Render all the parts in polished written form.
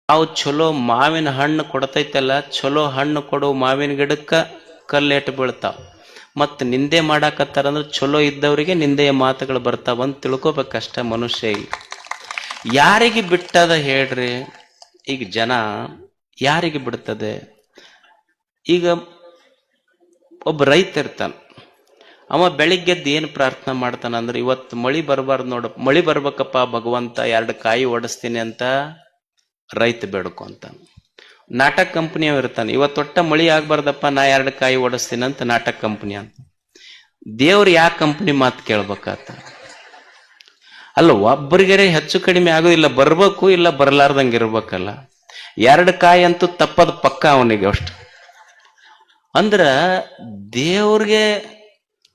ಅವು ಚಲೋ ಮಾವಿನ ಹಣ್ಣು ಕೊಡ್ತೈತಲ್ಲ, ಚಲೋ ಹಣ್ಣು ಕೊಡು ಮಾವಿನ ಗಿಡಕ್ಕ ಕಲ್ಲೆಟ್ಟು ಬೀಳ್ತಾವ. ಮತ್ತು ನಿಂದೆ ಮಾಡಾಕತ್ತಾರಂದ್ರೆ ಚಲೋ ಇದ್ದವರಿಗೆ ನಿಂದೆಯ ಮಾತುಗಳು ಬರ್ತಾವಂತ ತಿಳ್ಕೊಬೇಕಷ್ಟ ಮನುಷ್ಯ. ಯಾರಿಗೆ ಬಿಟ್ಟದ ಹೇಳ್ರಿ? ಈಗ ಜನ ಯಾರಿಗೆ ಬಿಡ್ತದೆ? ಈಗ ಒಬ್ಬ ರೈತ ಇರ್ತಾನ, ಅವ ಬೆಳಿಗ್ಗೆದ್ದು ಏನು ಪ್ರಾರ್ಥನೆ ಮಾಡ್ತಾನಂದ್ರೆ, ಇವತ್ತು ಮಳಿ ಬರಬಾರ್ದು ನೋಡು, ಮಳಿ ಬರ್ಬೇಕಪ್ಪ ಭಗವಂತ, 2 ಕಾಯಿ ಓಡಿಸ್ತೀನಿ ಅಂತ ರೈತ ಬೇಡ್ಕೊಂತ. ನಾಟಕ ಕಂಪನಿಯವ್ ಇರ್ತಾನೆ, ಇವತ್ತೊಟ್ಟ ಮಳಿ ಆಗ್ಬಾರ್ದಪ್ಪ, ನಾ 2 ಕಾಯಿ ಓಡಿಸ್ತೀನಿ ಅಂತ ನಾಟಕ ಕಂಪನಿ ಅಂತ. ದೇವ್ರು ಯಾವ ಕಂಪನಿ ಮಾತು ಕೇಳ್ಬೇಕಾತ? ಅಲ್ಲ, ಒಬ್ಬರಿಗೆರೆ ಹೆಚ್ಚು ಕಡಿಮೆ ಆಗೋದಿಲ್ಲ, ಬರ್ಬೇಕು ಇಲ್ಲ ಬರ್ಲಾರ್ದಂಗೆ ಇರ್ಬೇಕಲ್ಲ. 2 ಕಾಯಿ ಅಂತೂ ತಪ್ಪದ ಪಕ್ಕ ಅವನಿಗೆ ಅಷ್ಟು. ಅಂದ್ರ ದೇವ್ರಿಗೆ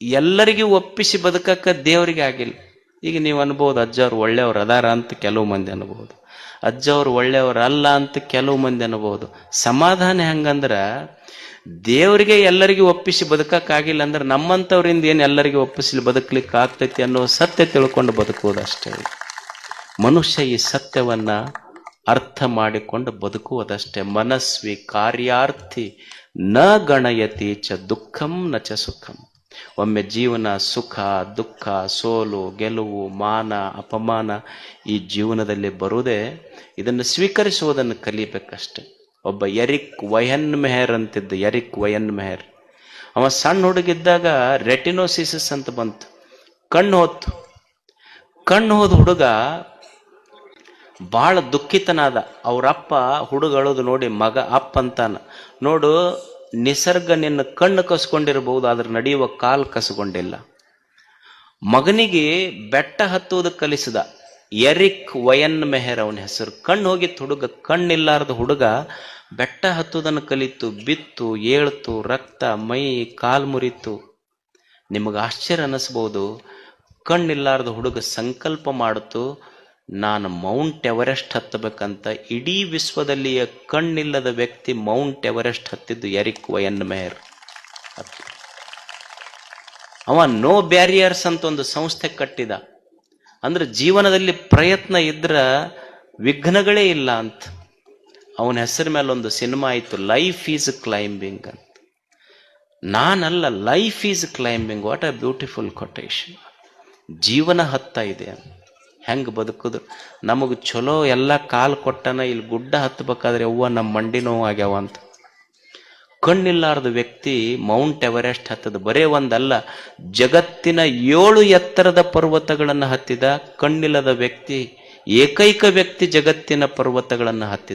ಎಲ್ಲರಿಗೂ ಒಪ್ಪಿಸಿ ಬದುಕಕ್ಕ ದೇವ್ರಿಗೆ ಆಗಿಲ್ಲ. ಈಗ ನೀವು ಅನ್ಬೋದು ಅಜ್ಜವ್ರು ಒಳ್ಳೆಯವ್ರು ಅದಾರ ಅಂತ ಕೆಲವು ಮಂದಿ ಅನ್ಬೋದು, ಅಜ್ಜವ್ರು ಒಳ್ಳೆಯವ್ರು ಅಲ್ಲ ಅಂತ ಕೆಲವು ಮಂದಿ ಅನ್ಬೋದು. ಸಮಾಧಾನ ಹೆಂಗಂದ್ರ, ದೇವರಿಗೆ ಎಲ್ಲರಿಗೂ ಒಪ್ಪಿಸಿ ಬದುಕಕ್ಕಾಗಿಲ್ಲ ಅಂದ್ರೆ ನಮ್ಮಂಥವ್ರಿಂದ ಏನು ಎಲ್ಲರಿಗೂ ಒಪ್ಪಿಸಿ ಬದುಕಲಿಕ್ಕೆ ಆಗ್ತೈತಿ ಅನ್ನೋ ಸತ್ಯ ತಿಳ್ಕೊಂಡು ಬದುಕುವುದಷ್ಟೇ. ಮನುಷ್ಯ ಈ ಸತ್ಯವನ್ನ ಅರ್ಥ ಮಾಡಿಕೊಂಡು ಬದುಕುವುದಷ್ಟೇ. ಮನಸ್ವಿ ಕಾರ್ಯಾರ್ಥಿ ನ ಗಣಯತಿ ಚ ದುಃಖಂ ನ ಚ ಸುಖಂ. ಒಮ್ಮೆ ಜೀವನ ಸುಖ ದುಃಖ ಸೋಲು ಗೆಲುವು ಮಾನ ಅಪಮಾನ ಈ ಜೀವನದಲ್ಲಿ ಬರುವುದೇ, ಇದನ್ನು ಸ್ವೀಕರಿಸುವುದನ್ನು ಕಲಿಬೇಕಷ್ಟೆ. ಒಬ್ಬ ಎರಿಕ್ ವಯನ್ ಮೆಹರ್ ಅಂತಿದ್ದ, ಎರಿಕ್ ವಯನ್ ಮೆಹರ್. ಅವ ಸಣ್ಣ ಹುಡುಗಿದ್ದಾಗ ರೆಟಿನೋಸಿಸ್ ಅಂತ ಬಂತು, ಕಣ್ಣು ಹೋದ ಹುಡುಗ ಬಹಳ ದುಃಖಿತನಾದ. ಅವರಪ್ಪ ಹುಡುಗಳದು ನೋಡಿ ಮಗ ಅಪ್ಪ ಅಂತಾನ, ನೋಡು ನಿಸರ್ಗ ನಿನ್ನ ಕಣ್ಣು ಕಸ್ಕೊಂಡಿರಬಹುದು, ಆದ್ರೆ ನಡೆಯುವ ಕಾಲು ಕಸ್ಕೊಂಡಿಲ್ಲ. ಮಗನಿಗೆ ಬೆಟ್ಟ ಹತ್ತುವುದು ಕಲಿಸಿದ. ಎರಿಕ್ ವಯನ್ ಮೆಹರ್ ಅವನ ಹೆಸರು. ಕಣ್ಣು ಹೋಗಿತ್ತು ಹುಡುಗ, ಕಣ್ಣಿಲ್ಲಾರ್ದ ಹುಡುಗ ಬೆಟ್ಟ ಹತ್ತುವುದನ್ನು ಕಲಿತು, ಬಿತ್ತು ಏಳ್ತು, ರಕ್ತ ಮೈ ಕಾಲು ಮುರಿತು. ನಿಮಗೆ ಆಶ್ಚರ್ಯ ಅನ್ನಿಸ್ಬೋದು. ಕಣ್ಣಿಲ್ಲಾರ್ದ ಹುಡುಗ ಸಂಕಲ್ಪ ಮಾಡಿತು, ನಾನು ಮೌಂಟ್ ಎವರೆಸ್ಟ್ ಹತ್ತಬೇಕಂತ. ಇಡೀ ವಿಶ್ವದಲ್ಲಿಯ ಕಣ್ಣಿಲ್ಲದ ವ್ಯಕ್ತಿ ಮೌಂಟ್ ಎವರೆಸ್ಟ್ ಹತ್ತಿದ್ದು ಎರಿಕ್ ವಯನ್ ಮೆಹರ್. ಅವ ನೋ ಬ್ಯಾರಿಯರ್ಸ್ ಅಂತ ಒಂದು ಸಂಸ್ಥೆ ಕಟ್ಟಿದ. ಅಂದ್ರೆ ಜೀವನದಲ್ಲಿ ಪ್ರಯತ್ನ ಇದ್ರ ವಿಘ್ನಗಳೇ ಇಲ್ಲ ಅಂತ. ಅವನ ಹೆಸರ ಮೇಲೆ ಒಂದು ಸಿನಿಮಾ ಆಯಿತು, ಲೈಫ್ ಈಸ್ ಕ್ಲೈಂಬಿಂಗ್ ಅಂತ. ನಾನಲ್ಲ, life is climbing. What a beautiful quotation. ಜೀವನ ಹತ್ತಾ ಇದೆ. ಹೆಂಗೆ ಬದುಕುದು? ನಮಗೆ ಚಲೋ ಎಲ್ಲ ಕಾಲು ಕೊಟ್ಟನ, ಇಲ್ಲಿ ಗುಡ್ಡ ಹತ್ತಬೇಕಾದ್ರೆ ಅವ್ವ ನಮ್ಮ ಮಂಡಿ ನೋವು ಆಗ್ಯಾವ ಅಂತ. ಕಣ್ಣಿಲ್ಲಾರ್ದ ವ್ಯಕ್ತಿ ಮೌಂಟ್ ಎವರೆಸ್ಟ್ ಹತ್ತದ. ಬರೇ ಒಂದಲ್ಲ, ಜಗತ್ತಿನ 7 ಎತ್ತರದ ಪರ್ವತಗಳನ್ನು ಹತ್ತಿದ. ಕಣ್ಣಿಲ್ಲದ ವ್ಯಕ್ತಿ, ಏಕೈಕ ವ್ಯಕ್ತಿ ಜಗತ್ತಿನ ಪರ್ವತಗಳನ್ನು ಹತ್ತಿದ.